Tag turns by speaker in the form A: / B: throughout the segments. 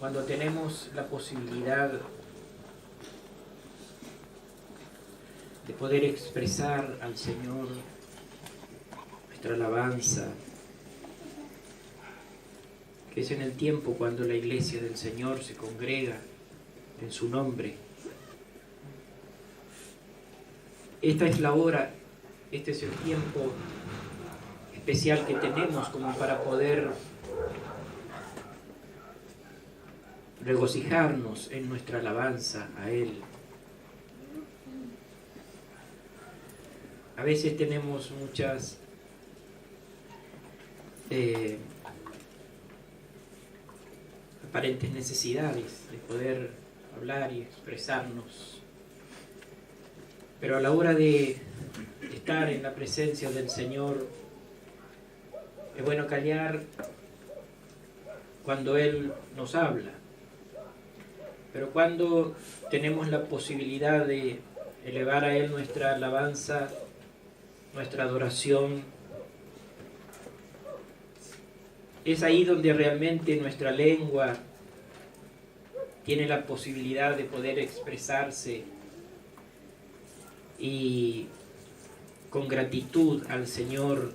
A: cuando tenemos la posibilidad de poder expresar al Señor nuestra alabanza, que es en el tiempo cuando la iglesia del Señor se congrega en su nombre. Esta es la hora, este es el tiempo especial que tenemos como para poder regocijarnos en nuestra alabanza a Él. A veces tenemos muchas aparentes necesidades de poder hablar y expresarnos, pero a la hora de estar en la presencia del Señor es bueno callar cuando Él nos habla, pero cuando tenemos la posibilidad de elevar a Él nuestra alabanza, nuestra adoración, es ahí donde realmente nuestra lengua tiene la posibilidad de poder expresarse y con gratitud al Señor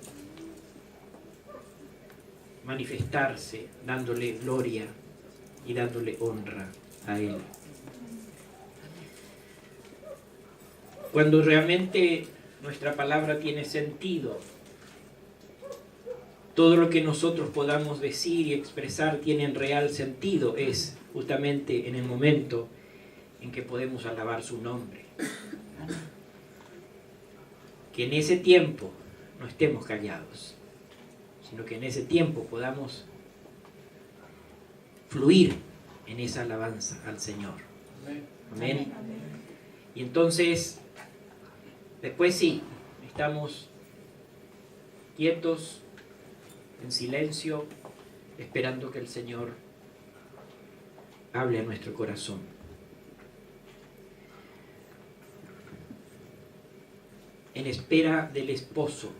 A: manifestarse, dándole gloria y dándole honra a Él. Cuando realmente nuestra palabra tiene sentido, todo lo que nosotros podamos decir y expresar tiene real sentido, es justamente en el momento en que podemos alabar su nombre. Que en ese tiempo no estemos callados, sino que en ese tiempo podamos fluir en esa alabanza al Señor. Amén. Y entonces, después sí, estamos quietos, en silencio, esperando que el Señor hable a nuestro corazón. En espera del esposo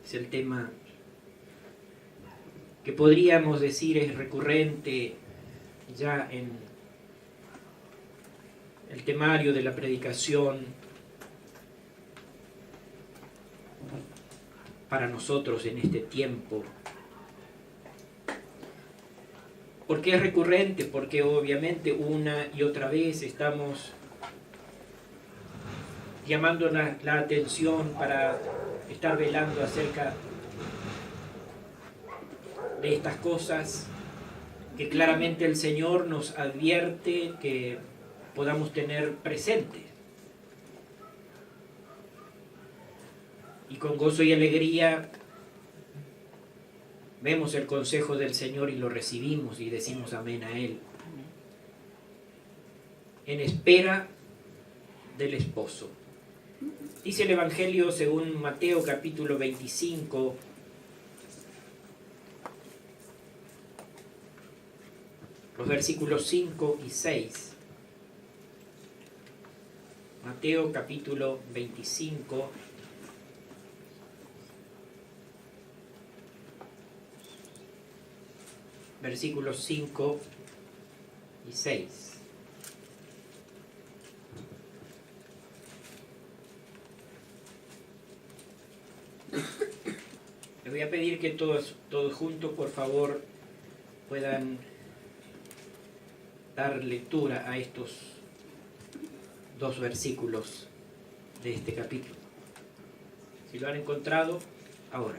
A: es el tema que podríamos decir es recurrente ya en el temario de la predicación para nosotros en este tiempo. ¿Por qué es recurrente? Porque obviamente una y otra vez estamos llamando la atención para estar velando acerca de estas cosas que claramente el Señor nos advierte que podamos tener presentes. Y con gozo y alegría vemos el consejo del Señor y lo recibimos y decimos amén a Él. En espera del esposo. Dice el Evangelio según Mateo capítulo 25, los versículos 5 y 6. Mateo capítulo 25, versículos 5 y 6. Les voy a pedir que todos juntos, por favor, puedan dar lectura a estos dos versículos de este capítulo. Si lo han encontrado, ahora.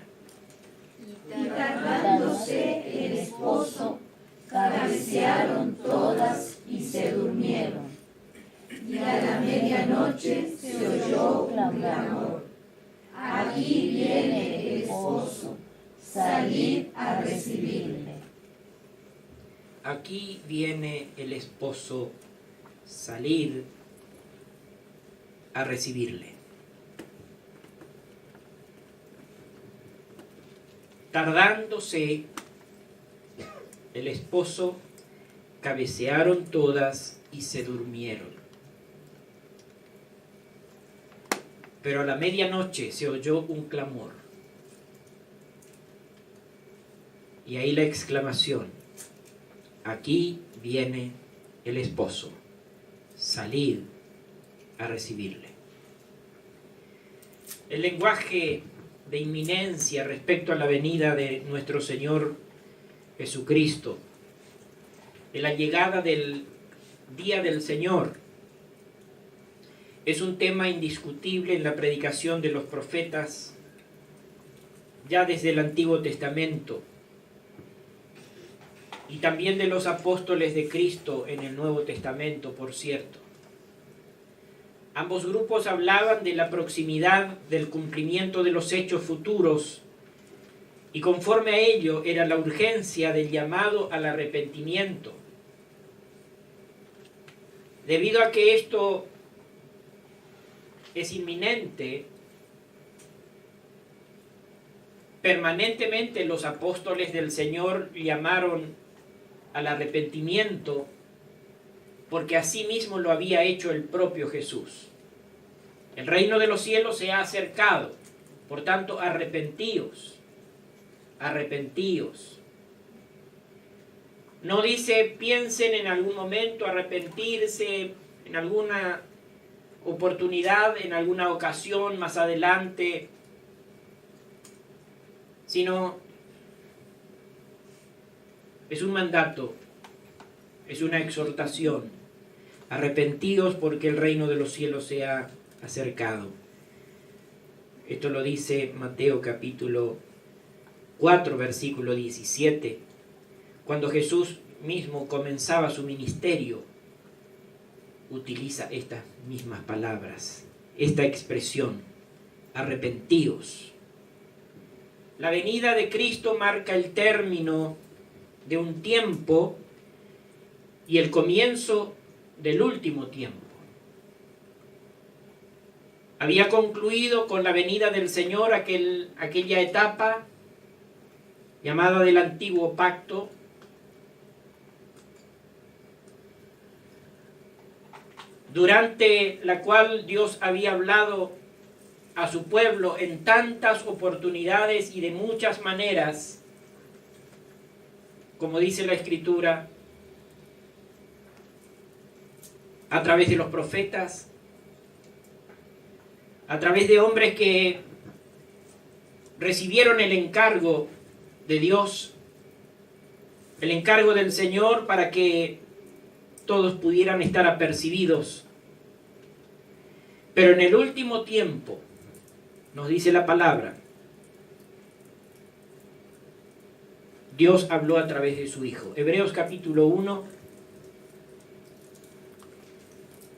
B: Y tardándose el esposo, cabecearon todas y se durmieron. Y a la medianoche se oyó un clamor: aquí viene el esposo, salid a recibirle.
A: Aquí viene el esposo, salid a recibirle. Tardándose el esposo, cabecearon todas y se durmieron. Pero a la medianoche se oyó un clamor. Y ahí la exclamación: aquí viene el esposo, salid a recibirle. El lenguaje de inminencia respecto a la venida de nuestro Señor Jesucristo, de la llegada del día del Señor, es un tema indiscutible en la predicación de los profetas ya desde el Antiguo Testamento y también de los apóstoles de Cristo en el Nuevo Testamento, por cierto. Ambos grupos hablaban de la proximidad del cumplimiento de los hechos futuros y conforme a ello era la urgencia del llamado al arrepentimiento. Debido a que esto es inminente, permanentemente los apóstoles del Señor llamaron al arrepentimiento, porque así mismo lo había hecho el propio Jesús. El reino de los cielos se ha acercado, por tanto, arrepentíos, arrepentíos. No dice piensen en algún momento arrepentirse, en alguna oportunidad, en alguna ocasión más adelante, sino es un mandato, es una exhortación. Arrepentíos porque el reino de los cielos se ha acercado. Esto lo dice Mateo capítulo 4, versículo 17, cuando Jesús mismo comenzaba su ministerio. Utiliza estas mismas palabras, esta expresión, arrepentíos. La venida de Cristo marca el término de un tiempo y el comienzo del último tiempo. Había concluido con la venida del Señor aquella etapa llamada del Antiguo Pacto, durante la cual Dios había hablado a su pueblo en tantas oportunidades y de muchas maneras, como dice la Escritura, a través de los profetas, a través de hombres que recibieron el encargo de Dios, el encargo del Señor para que todos pudieran estar apercibidos. Pero en el último tiempo, nos dice la palabra, Dios habló a través de su Hijo. Hebreos capítulo 1,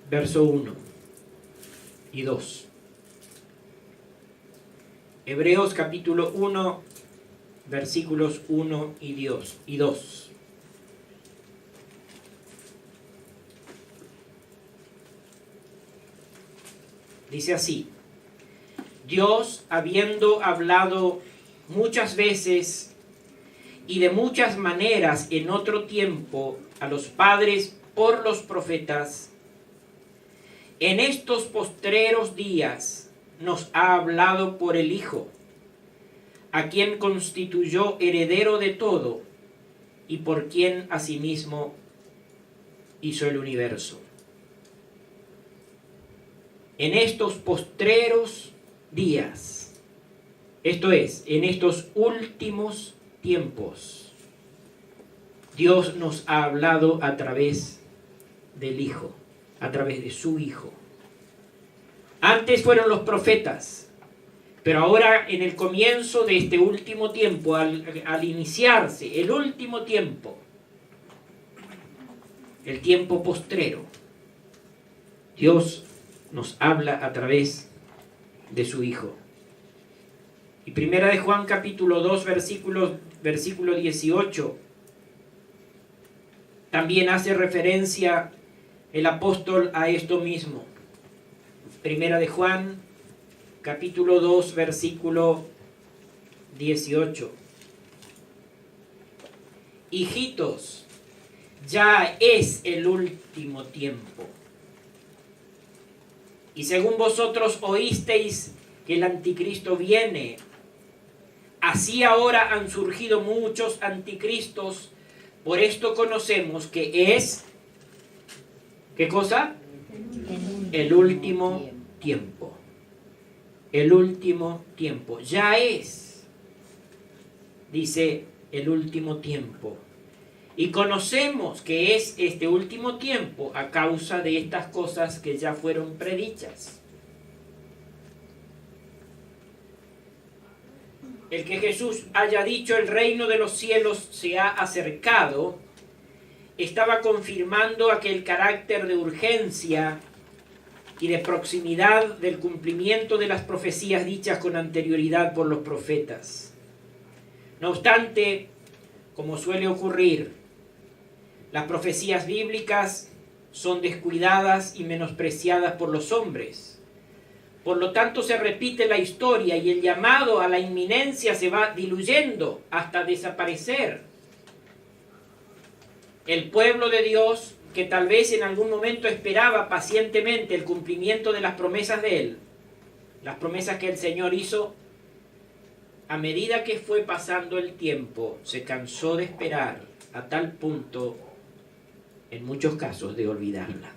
A: verso 1 y 2. Hebreos capítulo 1, versículos 1 y 2. Dice así: Dios, habiendo hablado muchas veces y de muchas maneras en otro tiempo a los padres por los profetas, en estos postreros días nos ha hablado por el Hijo, a quien constituyó heredero de todo y por quien asimismo hizo el universo. En estos postreros días, esto es, en estos últimos tiempos, Dios nos ha hablado a través del Hijo, a través de su Hijo. Antes fueron los profetas, pero ahora en el comienzo de este último tiempo, al iniciarse el último tiempo, el tiempo postrero, Dios nos habla a través de su Hijo. Y primera de Juan capítulo 2 versículo 18 también hace referencia el apóstol a esto mismo. Primera de Juan capítulo 2 versículo 18. Hijitos, ya es el último tiempo. Y según vosotros oísteis que el anticristo viene, así ahora han surgido muchos anticristos Por esto conocemos que es, ¿qué cosa? El último tiempo. El último tiempo. Ya es, dice, el último tiempo. Y conocemos que es este último tiempo a causa de estas cosas que ya fueron predichas. El que Jesús haya dicho el reino de los cielos se ha acercado, estaba confirmando aquel carácter de urgencia y de proximidad del cumplimiento de las profecías dichas con anterioridad por los profetas. No obstante, como suele ocurrir, las profecías bíblicas son descuidadas y menospreciadas por los hombres. Por lo tanto, se repite la historia y el llamado a la inminencia se va diluyendo hasta desaparecer. El pueblo de Dios, que tal vez en algún momento esperaba pacientemente el cumplimiento de las promesas de Él, las promesas que el Señor hizo, a medida que fue pasando el tiempo, se cansó de esperar a tal punto, en muchos casos, de olvidarla.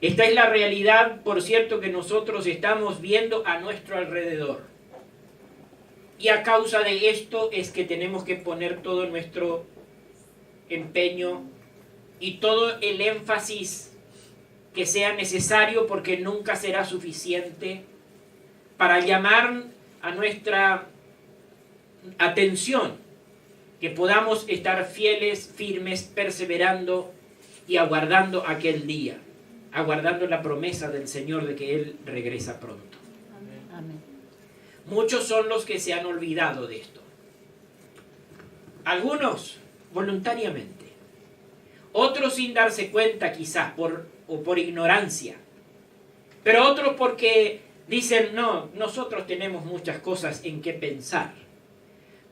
A: Esta es la realidad, por cierto, que nosotros estamos viendo a nuestro alrededor. Y a causa de esto es que tenemos que poner todo nuestro empeño y todo el énfasis que sea necesario, porque nunca será suficiente para llamar a nuestra atención, que podamos estar fieles, firmes, perseverando y aguardando aquel día, aguardando la promesa del Señor de que Él regresa pronto.
B: Amén.
A: Muchos son los que se han olvidado de esto. Algunos voluntariamente, otros sin darse cuenta quizás por ignorancia, pero otros porque dicen, no, nosotros tenemos muchas cosas en que pensar,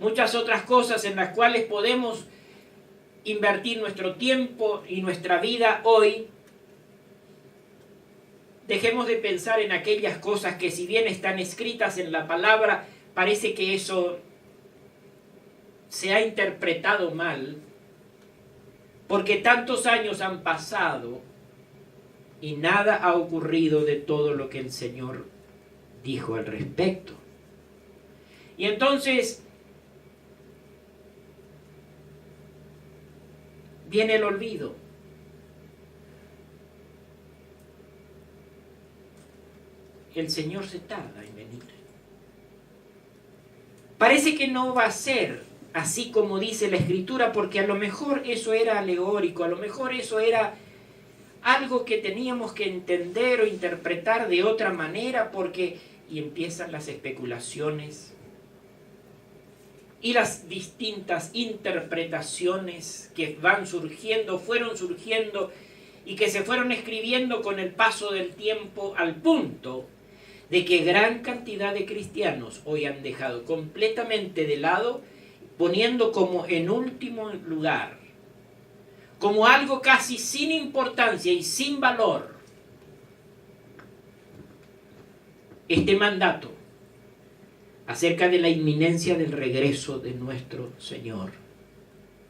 A: muchas otras cosas en las cuales podemos invertir nuestro tiempo y nuestra vida hoy. Dejemos de pensar en aquellas cosas que, si bien están escritas en la palabra, parece que eso se ha interpretado mal, porque tantos años han pasado y nada ha ocurrido de todo lo que el Señor dijo al respecto. Y entonces viene el olvido. El Señor se tarda en venir. Parece que no va a ser así como dice la Escritura, porque a lo mejor eso era alegórico, a lo mejor eso era algo que teníamos que entender o interpretar de otra manera, y empiezan las especulaciones y las distintas interpretaciones que van surgiendo, fueron surgiendo y que se fueron escribiendo con el paso del tiempo, al punto de que gran cantidad de cristianos hoy han dejado completamente de lado, poniendo como en último lugar, como algo casi sin importancia y sin valor, este mandato acerca de la inminencia del regreso de nuestro Señor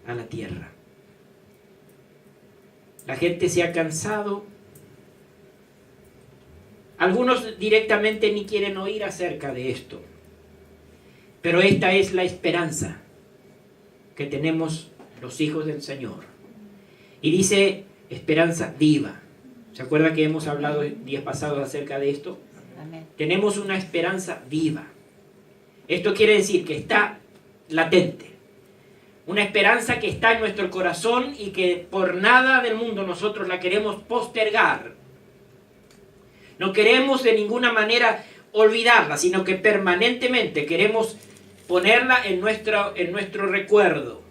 A: a la tierra. La gente se ha cansado. Algunos directamente ni quieren oír acerca de esto. Pero esta es la esperanza que tenemos los hijos del Señor. Y dice esperanza viva. ¿Se acuerda que hemos hablado días pasados acerca de esto?
B: Amén.
A: Tenemos una esperanza viva. Esto quiere decir que está latente. Una esperanza que está en nuestro corazón y que por nada del mundo nosotros la queremos postergar. No queremos de ninguna manera olvidarla, sino que permanentemente queremos ponerla en nuestro recuerdo,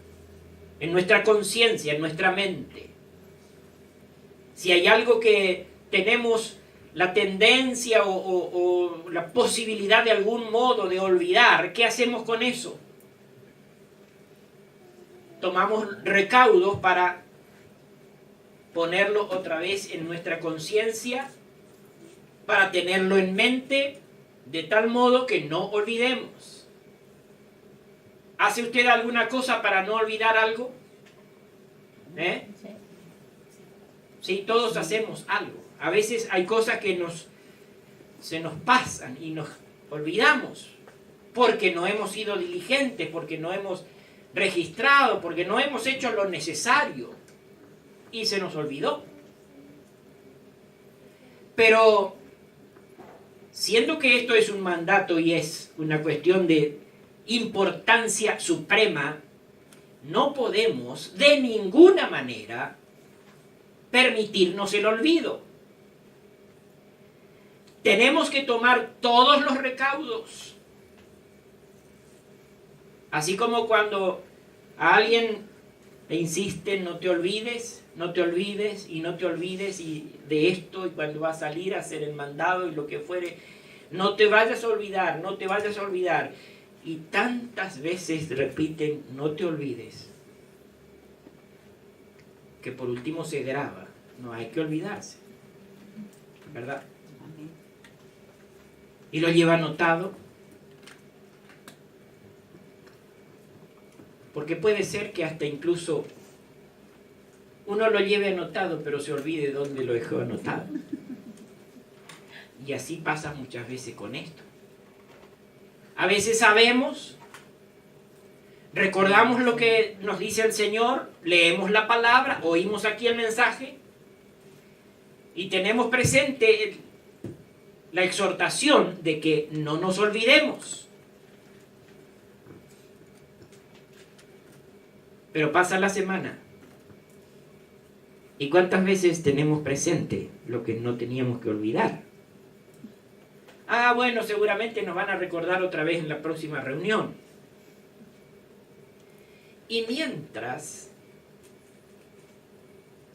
A: en nuestra conciencia, en nuestra mente. Si hay algo que tenemos la tendencia o la posibilidad de algún modo de olvidar, ¿qué hacemos con eso? Tomamos recaudos para ponerlo otra vez en nuestra conciencia, para tenerlo en mente, de tal modo que no olvidemos. ¿Hace usted alguna cosa para no olvidar algo? Sí, todos hacemos algo. A veces hay cosas que se nos pasan y nos olvidamos porque no hemos sido diligentes, porque no hemos registrado, porque no hemos hecho lo necesario y se nos olvidó. Pero siendo que esto es un mandato y es una cuestión de importancia suprema, no podemos de ninguna manera permitirnos el olvido. Tenemos que tomar todos los recaudos. Así como cuando a alguien le insiste, no te olvides, no te olvides y no te olvides y de esto, y cuando va a salir a hacer el mandado y lo que fuere, no te vayas a olvidar, no te vayas a olvidar. Y tantas veces repiten, no te olvides, que por último se graba. No hay que olvidarse, ¿verdad? Y lo lleva anotado, porque puede ser que hasta incluso uno lo lleve anotado, pero se olvide dónde lo dejó anotado. Y así pasa muchas veces con esto. A veces sabemos, recordamos lo que nos dice el Señor, leemos la palabra, oímos aquí el mensaje y tenemos presente la exhortación de que no nos olvidemos. Pero pasa la semana. ¿Y cuántas veces tenemos presente lo que no teníamos que olvidar? Ah, bueno, seguramente nos van a recordar otra vez en la próxima reunión. Y mientras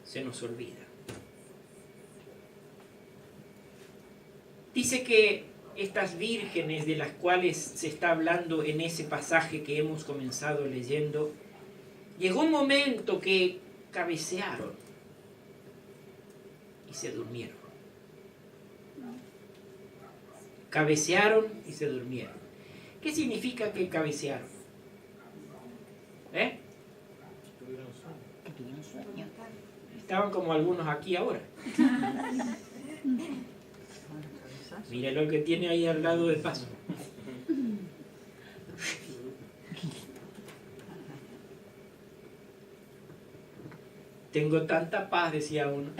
A: se nos olvida. Dice que estas vírgenes de las cuales se está hablando en ese pasaje que hemos comenzado leyendo, llegó un momento que cabecearon y se durmieron. Cabecearon y se durmieron. ¿Qué significa que cabecearon?
B: Tuvieron sueño.
A: Estaban como algunos aquí ahora. Mire lo que tiene ahí al lado del paso. Tengo tanta paz, decía uno.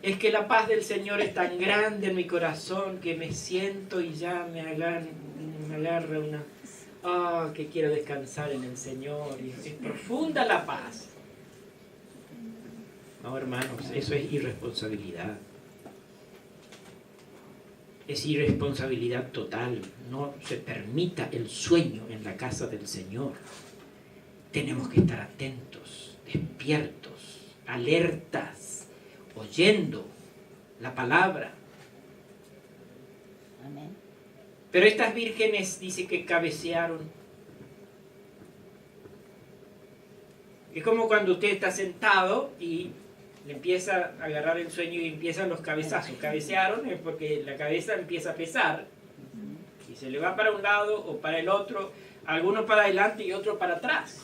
A: Es que la paz del Señor es tan grande en mi corazón que me siento y ya me agarra una... Ah, que quiero descansar en el Señor. Y es profunda la paz. No, hermanos, eso es irresponsabilidad. Es irresponsabilidad total. No se permita el sueño en la casa del Señor. Tenemos que estar atentos, despiertos, alertas, oyendo la palabra.
B: Amén.
A: Pero estas vírgenes dice que cabecearon. Es como cuando usted está sentado y le empieza a agarrar el sueño y empiezan los cabezazos. Cabecearon es porque la cabeza empieza a pesar y se le va para un lado o para el otro, algunos para adelante y otros para atrás.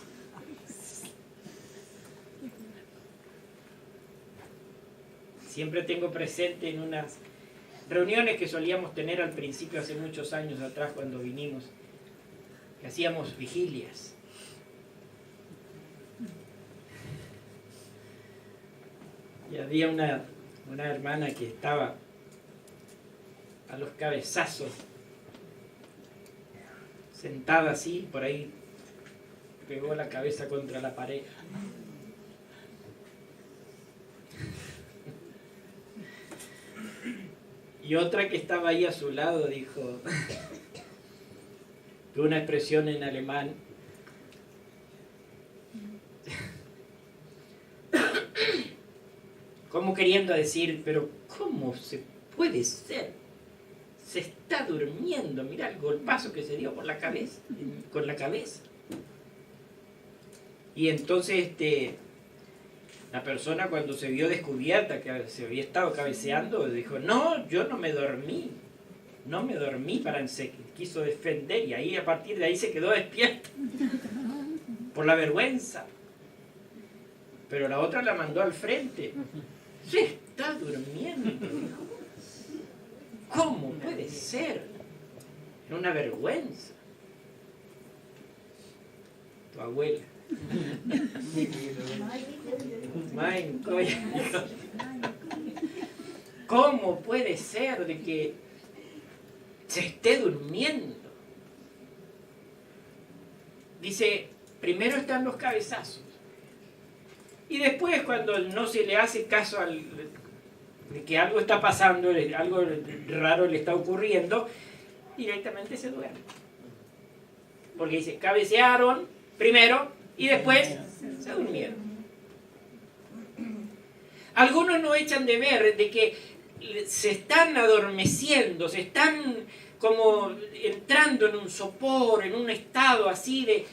A: Siempre tengo presente en unas reuniones que solíamos tener al principio, hace muchos años atrás cuando vinimos, que hacíamos vigilias. Y había una hermana que estaba a los cabezazos, sentada así, por ahí pegó la cabeza contra la pared. Y otra que estaba ahí a su lado dijo, una expresión en alemán, como queriendo decir, pero ¿cómo se puede ser? Se está durmiendo, mira el golpazo que se dio por la cabeza, con la cabeza. Y entonces la persona, cuando se vio descubierta que se había estado cabeceando, dijo, no, yo no me dormí para quiso defender y ahí a partir de ahí se quedó despierta por la vergüenza. Pero la otra la mandó al frente. Se está durmiendo. ¿Cómo puede ser? Era una vergüenza. Tu abuela. ¿Cómo puede ser de que se esté durmiendo? Dice, primero están los cabezazos. Y después, cuando no se le hace caso de que algo está pasando, algo raro le está ocurriendo, directamente se duerme. Porque dice, cabecearon primero y después se durmieron. Algunos no echan de ver de que se están adormeciendo, se están como entrando en un sopor, en un estado así de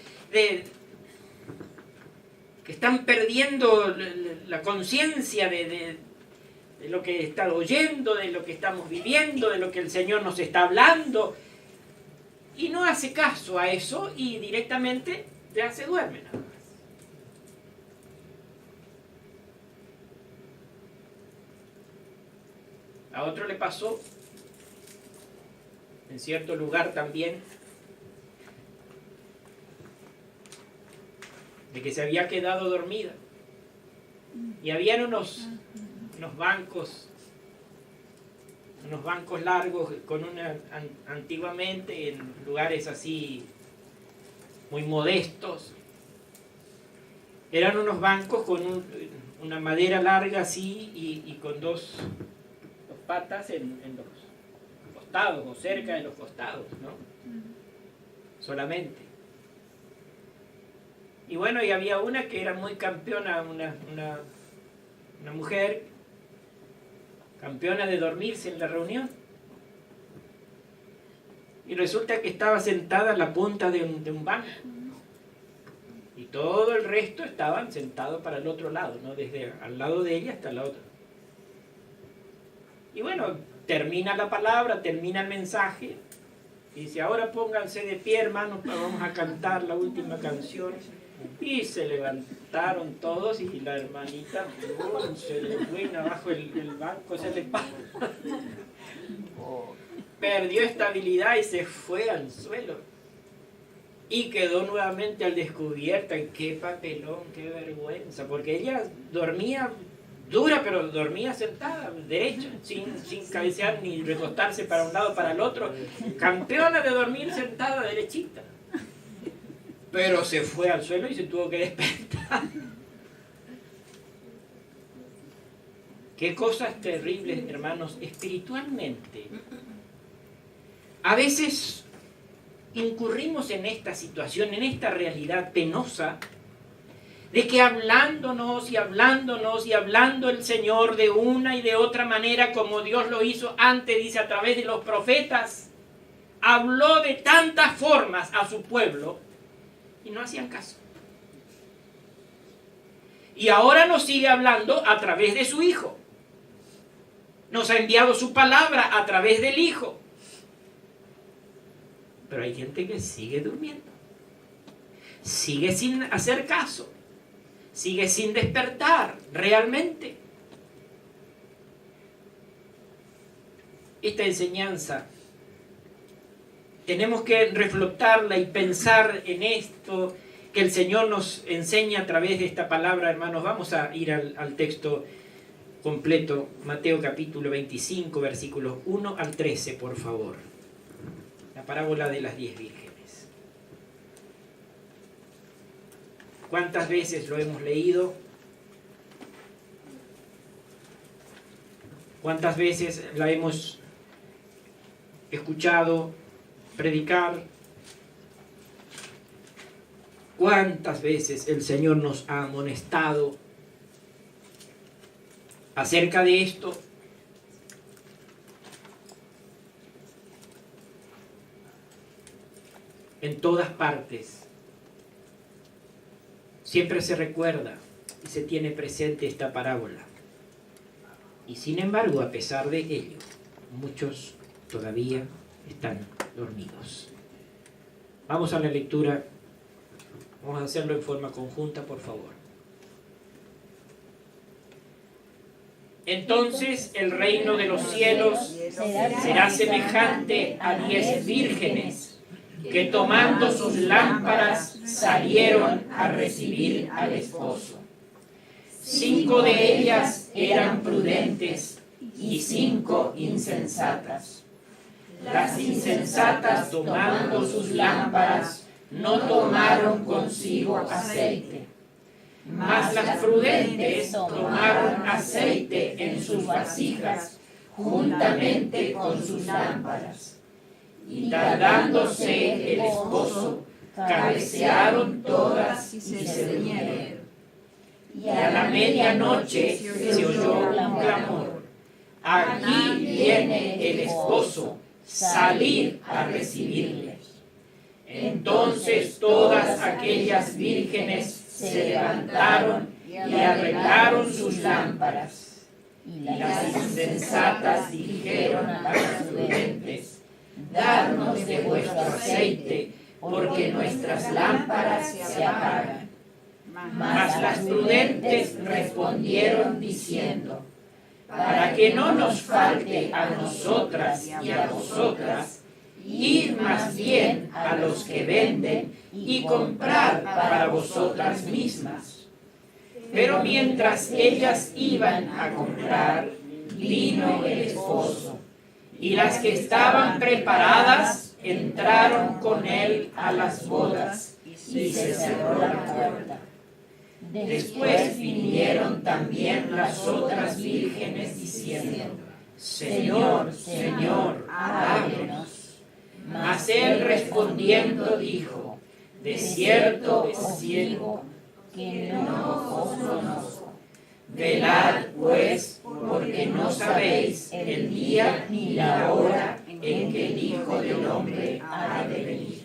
A: que están perdiendo la conciencia de lo que están oyendo, de lo que estamos viviendo, de lo que el Señor nos está hablando, y no hace caso a eso y directamente ya se duerme nada más. A otro le pasó en cierto lugar también de que se había quedado dormida y habían unos bancos largos con antiguamente en lugares así muy modestos, eran unos bancos con una madera larga así y con dos patas en los costados o cerca de los costados, ¿no? Solamente. Y bueno, y había una que era muy campeona, una mujer campeona de dormirse en la reunión. Y resulta que estaba sentada en la punta de un banco. Y todo el resto estaban sentados para el otro lado, ¿no? Desde al lado de ella hasta la otra. Y bueno, termina la palabra, termina el mensaje. Y dice, ahora pónganse de pie, hermanos, vamos a cantar la última canción. Y se levantaron todos y la hermanita se le fue abajo el banco, se le paró. Perdió estabilidad y se fue al suelo. Y quedó nuevamente al descubierto. ¡Qué papelón, qué vergüenza! Porque ella dormía dura, pero dormía sentada, derecha, sin cabecear ni recostarse para un lado para el otro. Campeona de dormir sentada, derechita. Pero se fue al suelo y se tuvo que despertar. Qué cosas terribles, hermanos, espiritualmente. A veces incurrimos en esta situación, en esta realidad penosa, de que hablándonos y hablándonos y hablando el Señor de una y de otra manera, como Dios lo hizo antes, dice, a través de los profetas, habló de tantas formas a su pueblo, y no hacían caso. Y ahora nos sigue hablando a través de su Hijo. Nos ha enviado su palabra a través del Hijo. Pero hay gente que sigue durmiendo. Sigue sin hacer caso. Sigue sin despertar realmente. Esta enseñanza tenemos que reflotarla y pensar en esto que el Señor nos enseña a través de esta palabra, hermanos. Vamos a ir al texto completo, Mateo capítulo 25, versículos 1 al 13, por favor. La parábola de las 10 vírgenes. ¿Cuántas veces lo hemos leído? ¿Cuántas veces la hemos escuchado predicar? ¿Cuántas veces el Señor nos ha amonestado acerca de esto? En todas partes siempre se recuerda y se tiene presente esta parábola. Y sin embargo, a pesar de ello, muchos todavía están dormidos. Vamos a la lectura. Vamos a hacerlo en forma conjunta, por favor. Entonces el reino de los cielos será semejante a 10 vírgenes que tomando sus lámparas salieron a recibir al esposo. 5 de ellas eran prudentes y 5 insensatas. Las insensatas, tomando sus lámparas, no tomaron consigo aceite, mas las prudentes tomaron aceite en sus vasijas juntamente con sus lámparas. Y tardándose el esposo, cabecearon todas y se durmieron. Y a la medianoche se oyó un clamor: aquí viene el esposo, salid a recibirle. Entonces todas aquellas vírgenes se levantaron y arreglaron sus lámparas. Y las insensatas dijeron a las prudentes: dadnos de vuestro aceite, porque nuestras lámparas se apagan. Mas las prudentes respondieron diciendo: para que no nos falte a nosotras y a vosotras, id más bien a los que venden y comprar para vosotras mismas. Pero mientras ellas iban a comprar, vino el esposo, y las que estaban preparadas entraron con él a las bodas, y se cerró la puerta. Después vinieron también las otras vírgenes diciendo: Señor, Señor, ábrenos. Mas él respondiendo dijo: de cierto os digo que no os conozco. Velad pues, porque no sabéis el día ni la hora en que el Hijo del Hombre ha de venir.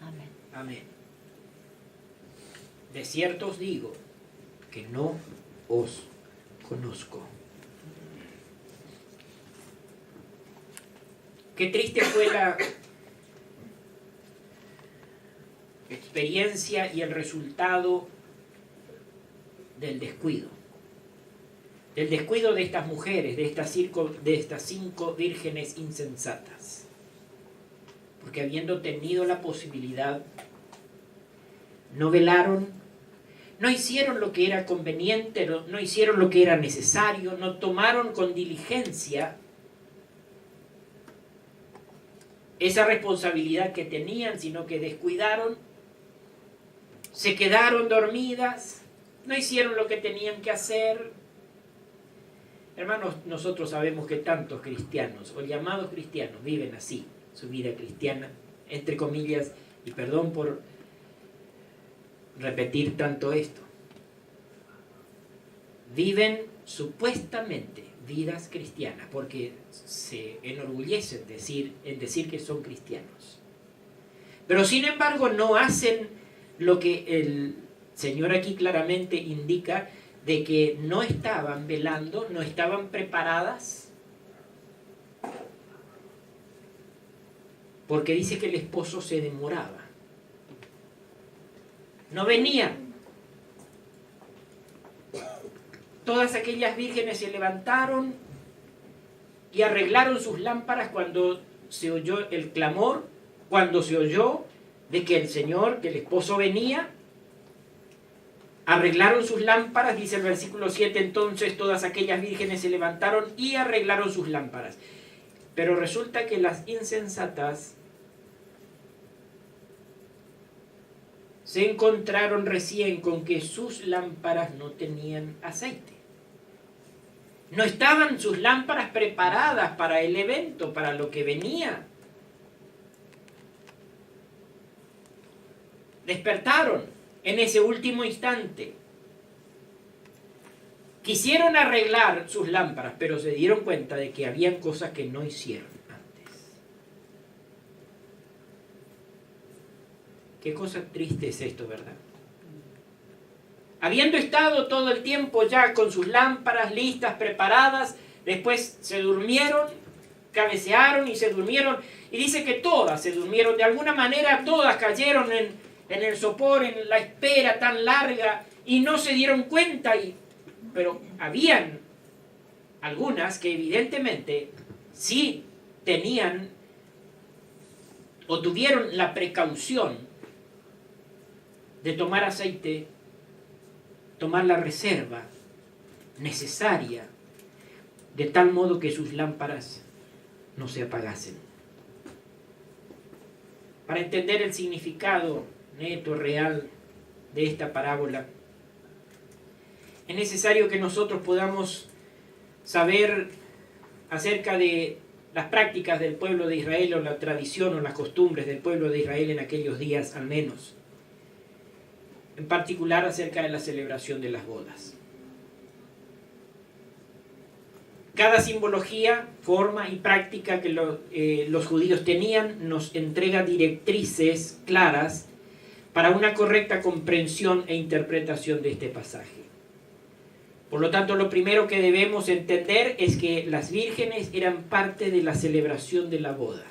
A: Amén. Amén. De cierto os digo que no os conozco. Qué triste fue la experiencia y el resultado del descuido de estas mujeres, de estas 5 vírgenes insensatas, porque habiendo tenido la posibilidad, no velaron, no hicieron lo que era conveniente, no hicieron lo que era necesario, no tomaron con diligencia esa responsabilidad que tenían, sino que descuidaron, se quedaron dormidas, no hicieron lo que tenían que hacer. Hermanos, nosotros sabemos que tantos cristianos, o llamados cristianos, viven así, su vida cristiana, entre comillas, y perdón por repetir tanto esto. Viven supuestamente vidas cristianas, porque se enorgullecen en decir que son cristianos. Pero sin embargo no hacen lo que el Señor aquí claramente indica, de que no estaban velando, no estaban preparadas, porque dice que el esposo se demoraba, no venía. Todas aquellas vírgenes se levantaron y arreglaron sus lámparas cuando se oyó el clamor, cuando se oyó de que el esposo venía. Arreglaron sus lámparas, dice el versículo 7, entonces todas aquellas vírgenes se levantaron y arreglaron sus lámparas. Pero resulta que las insensatas se encontraron recién con que sus lámparas no tenían aceite. No estaban sus lámparas preparadas para el evento, para lo que venía. Despertaron en ese último instante. Quisieron arreglar sus lámparas, pero se dieron cuenta de que habían cosas que no hicieron antes. Qué cosa triste es esto, ¿verdad? Habiendo estado todo el tiempo ya con sus lámparas listas, preparadas, después se durmieron cabecearon y se durmieron. Y dice que todas se durmieron. De alguna manera todas cayeron en el sopor, en la espera tan larga, y no se dieron cuenta. Pero habían algunas que evidentemente sí tenían o tuvieron la precaución de tomar aceite, tomar la reserva necesaria, de tal modo que sus lámparas no se apagasen. Para entender el significado neto, real de esta parábola, es necesario que nosotros podamos saber acerca de las prácticas del pueblo de Israel, o la tradición o las costumbres del pueblo de Israel en aquellos días al menos. En particular acerca de la celebración de las bodas. Cada simbología, forma y práctica que los judíos tenían nos entrega directrices claras para una correcta comprensión e interpretación de este pasaje. Por lo tanto, lo primero que debemos entender es que las vírgenes eran parte de la celebración de la boda.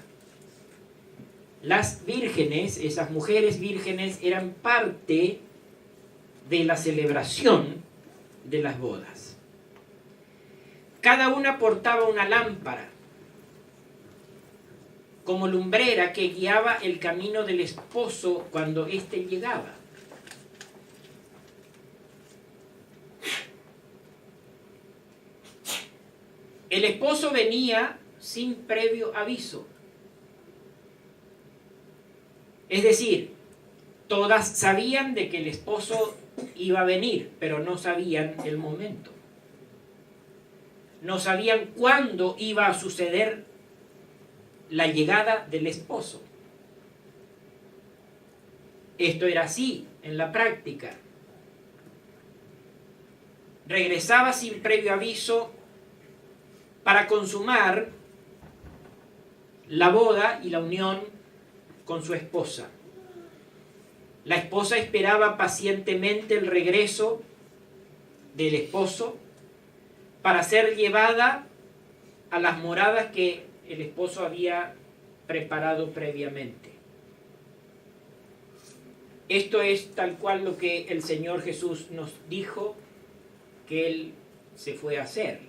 A: Las vírgenes, esas mujeres vírgenes, eran parte de la celebración de las bodas. Cada una portaba una lámpara como lumbrera que guiaba el camino del esposo cuando éste llegaba. El esposo venía sin previo aviso. Es decir, todas sabían de que el esposo iba a venir, pero no sabían el momento. No sabían cuándo iba a suceder la llegada del esposo. Esto era así en la práctica. Regresaba sin previo aviso para consumar la boda y la unión con su esposa. La esposa esperaba pacientemente el regreso del esposo para ser llevada a las moradas que el esposo había preparado previamente. Esto es tal cual lo que el Señor Jesús nos dijo que Él se fue a hacer.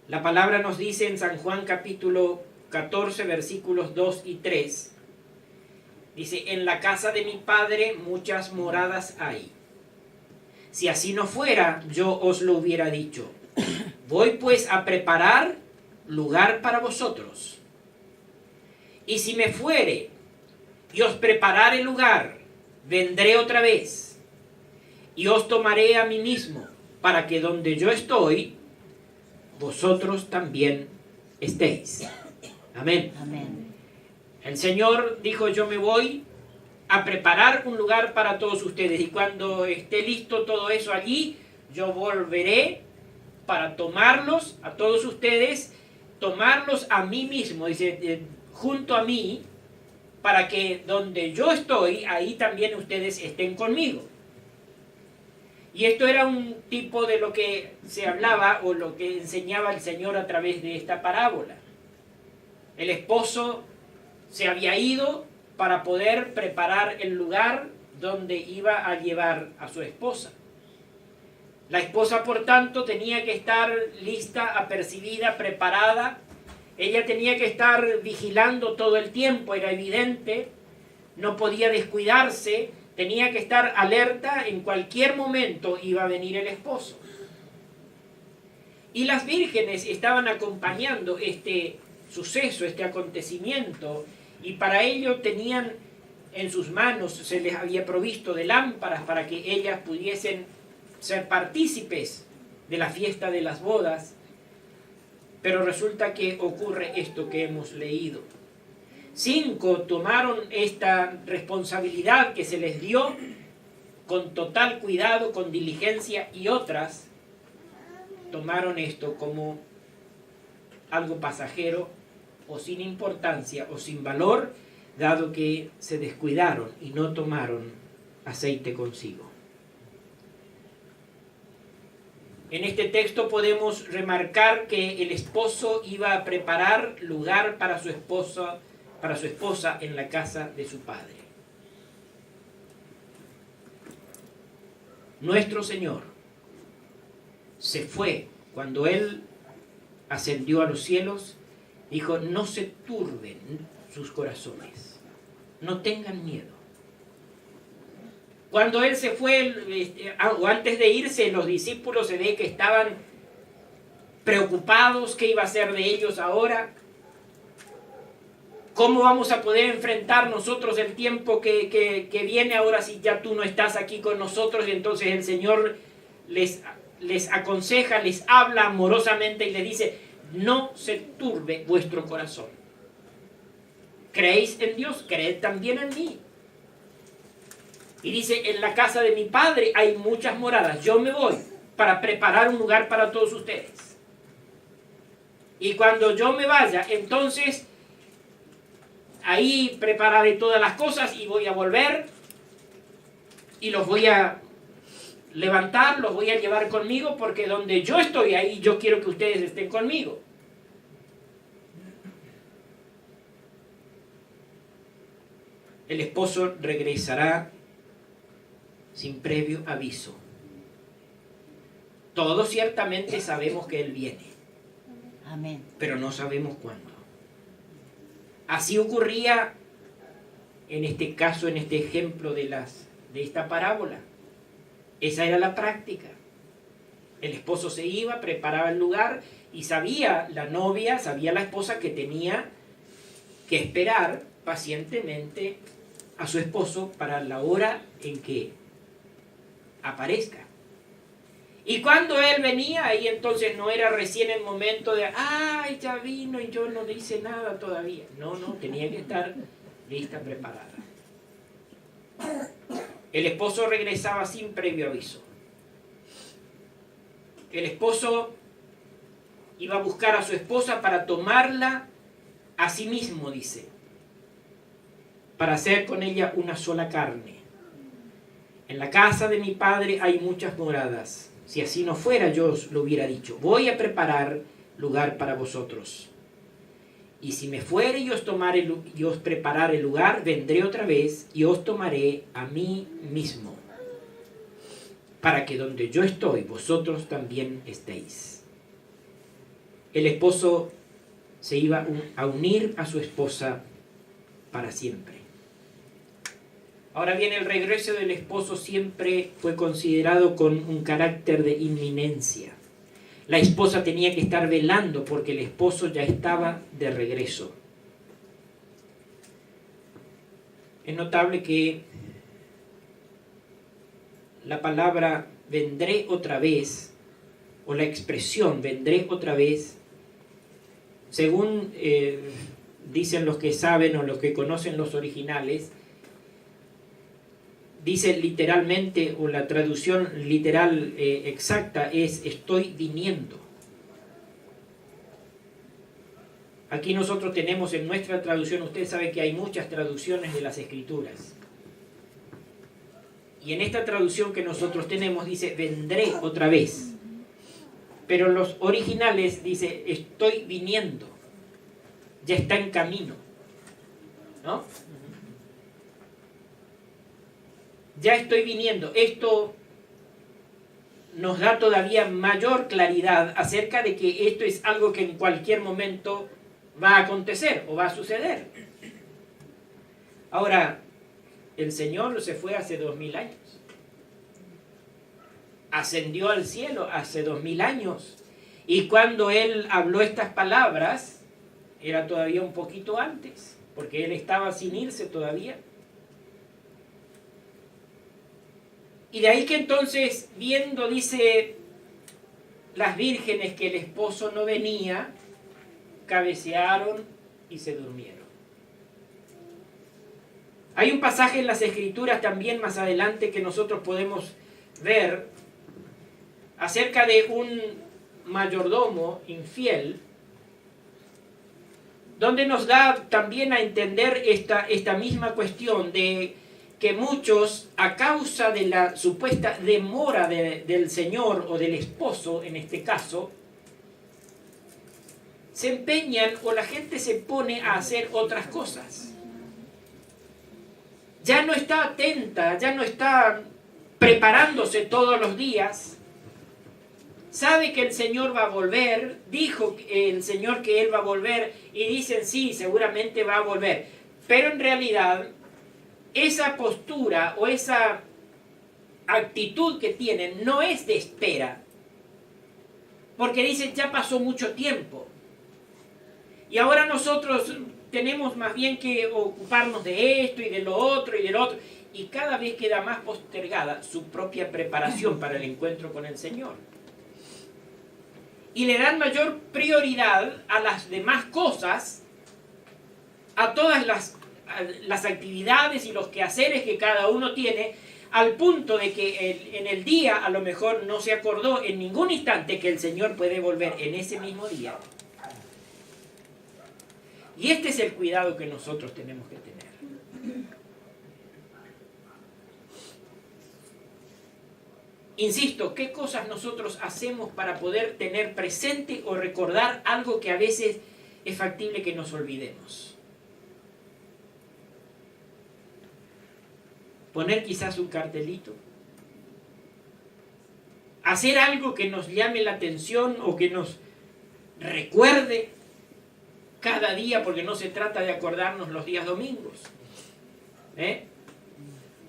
A: La palabra nos dice en San Juan capítulo 14 versículos 2 y 3. Dice: en la casa de mi Padre muchas moradas hay. Si así no fuera, yo os lo hubiera dicho. Voy pues a preparar lugar para vosotros. Y si me fuere y os preparare lugar, vendré otra vez y os tomaré a mí mismo, para que donde yo estoy, vosotros también estéis. Amén.
B: Amén.
A: El Señor dijo: yo me voy a preparar un lugar para todos ustedes, y cuando esté listo todo eso allí, yo volveré para tomarlos a todos ustedes, tomarlos a mí mismo, dice, junto a mí, para que donde yo estoy, ahí también ustedes estén conmigo. Y esto era un tipo de lo que se hablaba o lo que enseñaba el Señor a través de esta parábola. El esposo se había ido para poder preparar el lugar donde iba a llevar a su esposa. La esposa, por tanto, tenía que estar lista, apercibida, preparada. Ella tenía que estar vigilando todo el tiempo, era evidente. No podía descuidarse, tenía que estar alerta. En cualquier momento iba a venir el esposo. Y las vírgenes estaban acompañando este suceso, este acontecimiento, y para ello tenían en sus manos, se les había provisto de lámparas para que ellas pudiesen ser partícipes de la fiesta de las bodas. Pero resulta que ocurre esto que hemos leído. 5 tomaron esta responsabilidad que se les dio con total cuidado, con diligencia, y otras tomaron esto como algo pasajero o sin importancia o sin valor, dado que se descuidaron y no tomaron aceite consigo. En este texto podemos remarcar que el esposo iba a preparar lugar para su esposa en la casa de su padre. Nuestro Señor se fue cuando Él ascendió a los cielos, dijo: no se turben sus corazones, no tengan miedo. Cuando Él se fue, o antes de irse, los discípulos se ve que estaban preocupados. ¿Qué iba a hacer de ellos ahora? ¿Cómo vamos a poder enfrentar nosotros el tiempo que viene ahora si ya tú no estás aquí con nosotros? Y entonces el Señor les aconseja, les habla amorosamente y les dice: no se turbe vuestro corazón. ¿Creéis en Dios? Creed también en mí. Y dice: en la casa de mi Padre hay muchas moradas. Yo me voy para preparar un lugar para todos ustedes. Y cuando yo me vaya, entonces ahí prepararé todas las cosas y voy a volver y los voy a levantar, los voy a llevar conmigo, porque donde yo estoy ahí, yo quiero que ustedes estén conmigo. El esposo regresará sin previo aviso. Todos ciertamente sabemos que Él viene.
B: Amén.
A: Pero no sabemos cuándo. Así ocurría en este caso, en este ejemplo de esta parábola. Esa era la práctica. El esposo se iba, preparaba el lugar y sabía la novia, sabía la esposa que tenía que esperar pacientemente a su esposo para la hora en que aparezca. Y cuando él venía, ahí entonces no era recién el momento de: ¡ay, ya vino y yo no hice nada todavía! No, tenía que estar lista, preparada. El esposo regresaba sin previo aviso. El esposo iba a buscar a su esposa para tomarla a sí mismo, dice, para hacer con ella una sola carne. En la casa de mi Padre hay muchas moradas. Si así no fuera, yo os lo hubiera dicho. Voy a preparar lugar para vosotros. Y si me fuere y os preparare el lugar, vendré otra vez y os tomaré a mí mismo, para que donde yo estoy, vosotros también estéis. El esposo se iba a unir a su esposa para siempre. Ahora bien, el regreso del esposo siempre fue considerado con un carácter de inminencia. La esposa tenía que estar velando porque el esposo ya estaba de regreso. Es notable que la palabra vendré otra vez, o la expresión vendré otra vez, según dicen los que saben o los que conocen los originales, dice literalmente, o la traducción literal exacta es: estoy viniendo. Aquí nosotros tenemos en nuestra traducción, usted sabe que hay muchas traducciones de las Escrituras. Y en esta traducción que nosotros tenemos dice: vendré otra vez. Pero los originales dice: estoy viniendo. Ya está en camino. ¿No? Ya estoy viniendo. Esto nos da todavía mayor claridad acerca de que esto es algo que en cualquier momento va a acontecer o va a suceder. Ahora, el Señor se fue hace 2000 años. Ascendió al cielo hace 2000 años. Y cuando Él habló estas palabras, era todavía un poquito antes, porque Él estaba sin irse todavía. Y de ahí que entonces, viendo, dice, las vírgenes que el esposo no venía, cabecearon y se durmieron. Hay un pasaje en las Escrituras también más adelante que nosotros podemos ver acerca de un mayordomo infiel, donde nos da también a entender esta misma cuestión de que muchos, a causa de la supuesta demora del señor o del esposo, en este caso, se empeñan o la gente se pone a hacer otras cosas. Ya no está atenta, ya no está preparándose todos los días. Sabe que el Señor va a volver, dijo el Señor que Él va a volver y dicen sí, seguramente va a volver. Pero en realidad, esa postura o esa actitud que tienen no es de espera. Porque dicen ya pasó mucho tiempo. Y ahora nosotros tenemos más bien que ocuparnos de esto y de lo otro y del otro. Y cada vez queda más postergada su propia preparación para el encuentro con el Señor. Y le dan mayor prioridad a las demás cosas, a todas las actividades y los quehaceres que cada uno tiene, al punto de que en el día a lo mejor no se acordó en ningún instante que el Señor puede volver en ese mismo día. Y este es el cuidado que nosotros tenemos que tener. Insisto, ¿qué cosas nosotros hacemos para poder tener presente o recordar algo que a veces es factible que nos olvidemos? Poner quizás un cartelito. Hacer algo que nos llame la atención o que nos recuerde cada día, porque no se trata de acordarnos los días domingos.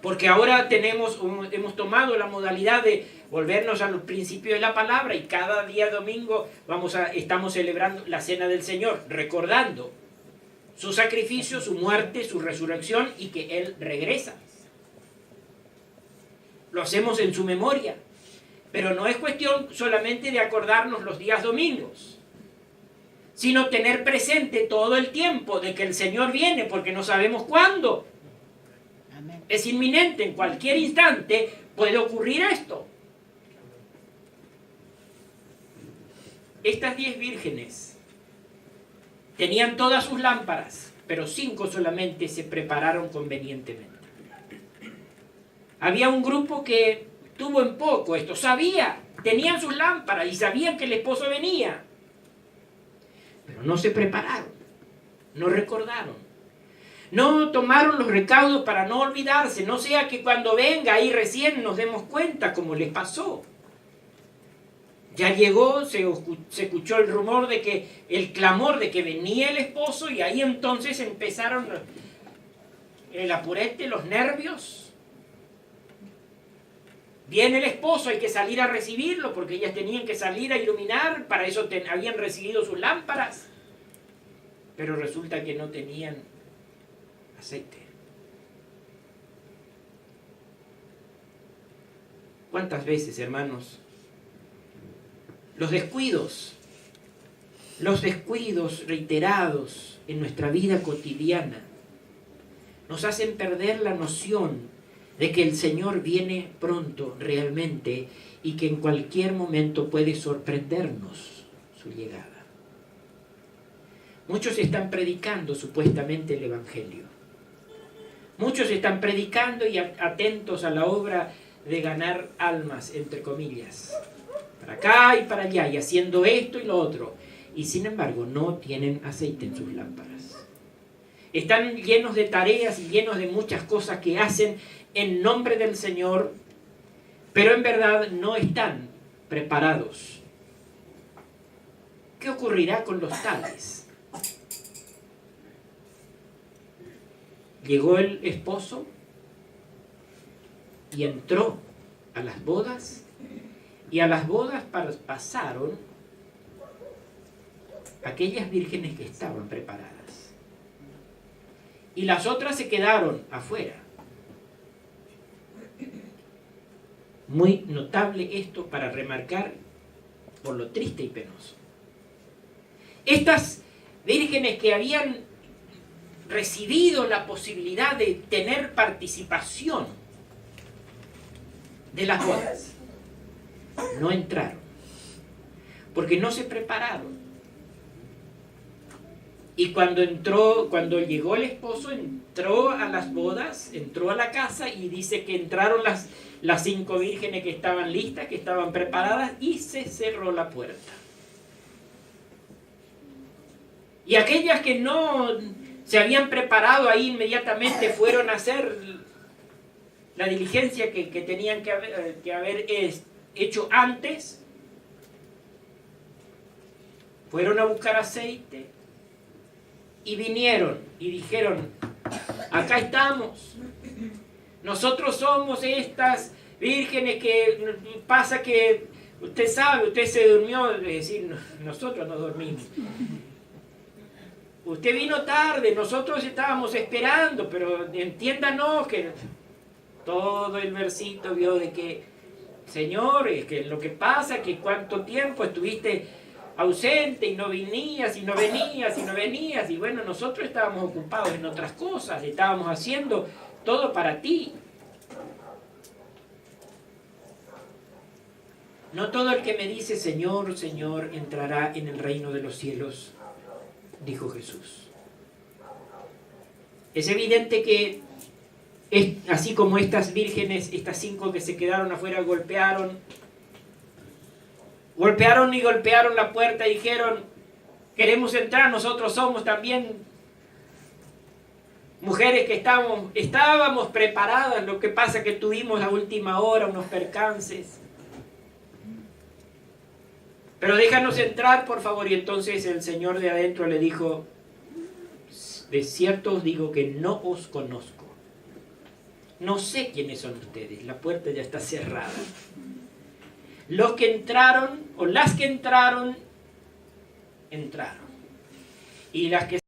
A: Porque ahora hemos tomado la modalidad de volvernos al principio de la palabra y cada día domingo estamos celebrando la cena del Señor, recordando su sacrificio, su muerte, su resurrección y que Él regresa. Lo hacemos en su memoria, pero no es cuestión solamente de acordarnos los días domingos, sino tener presente todo el tiempo de que el Señor viene, porque no sabemos cuándo.
B: Amén.
A: Es inminente, en cualquier instante puede ocurrir esto. Estas 10 vírgenes tenían todas sus lámparas, pero 5 solamente se prepararon convenientemente. Había un grupo que tuvo en poco esto, tenían sus lámparas y sabían que el esposo venía, pero no se prepararon, no recordaron, no tomaron los recaudos para no olvidarse, no sea que cuando venga ahí recién nos demos cuenta como les pasó. Ya llegó, se escuchó el rumor el clamor de que venía el esposo y ahí entonces empezaron el apurete, los nervios. Viene el esposo, hay que salir a recibirlo porque ellas tenían que salir a iluminar, para eso habían recibido sus lámparas, pero resulta que no tenían aceite. ¿Cuántas veces, hermanos, los descuidos reiterados en nuestra vida cotidiana nos hacen perder la noción de que el Señor viene pronto realmente y que en cualquier momento puede sorprendernos su llegada? Muchos están predicando supuestamente el Evangelio. Muchos están predicando y atentos a la obra de ganar almas, entre comillas, para acá y para allá, y haciendo esto y lo otro. Y sin embargo, no tienen aceite en sus lámparas. Están llenos de tareas y llenos de muchas cosas que hacen en nombre del Señor, pero en verdad no están preparados. ¿Qué ocurrirá con los tales? Llegó el esposo y entró a las bodas, y a las bodas pasaron aquellas vírgenes que estaban preparadas. Y las otras se quedaron afuera. Muy notable esto para remarcar por lo triste y penoso. Estas vírgenes que habían recibido la posibilidad de tener participación de las bodas, no entraron, porque no se prepararon. Y cuando llegó el esposo, entró a las bodas, entró a la casa y dice que entraron las 5 vírgenes que estaban listas, que estaban preparadas, y se cerró la puerta. Y aquellas que no se habían preparado ahí inmediatamente fueron a hacer la diligencia que tenían que haber hecho antes. Fueron a buscar aceite y vinieron y dijeron: acá estamos, nosotros somos estas vírgenes que pasa que usted sabe, usted se durmió, es decir, nosotros no dormimos. Usted vino tarde, nosotros estábamos esperando, pero entiéndanos que todo el versito vio de que, Señor, es que lo que pasa es que cuánto tiempo estuviste ausente y no venías, y no venías, y no venías, y bueno, nosotros estábamos ocupados en otras cosas, estábamos haciendo todo para ti. No todo el que me dice Señor, Señor, entrará en el reino de los cielos, dijo Jesús. Es evidente que así como estas vírgenes, estas 5 que se quedaron afuera, golpearon y golpearon la puerta y dijeron: queremos entrar, nosotros somos también mujeres que estábamos preparadas, lo que pasa que tuvimos a última hora unos percances. Pero déjanos entrar, por favor. Y entonces el Señor de adentro le dijo: de cierto os digo que no os conozco. No sé quiénes son ustedes, la puerta ya está cerrada. Los que entraron, o las que entraron, entraron. Y las que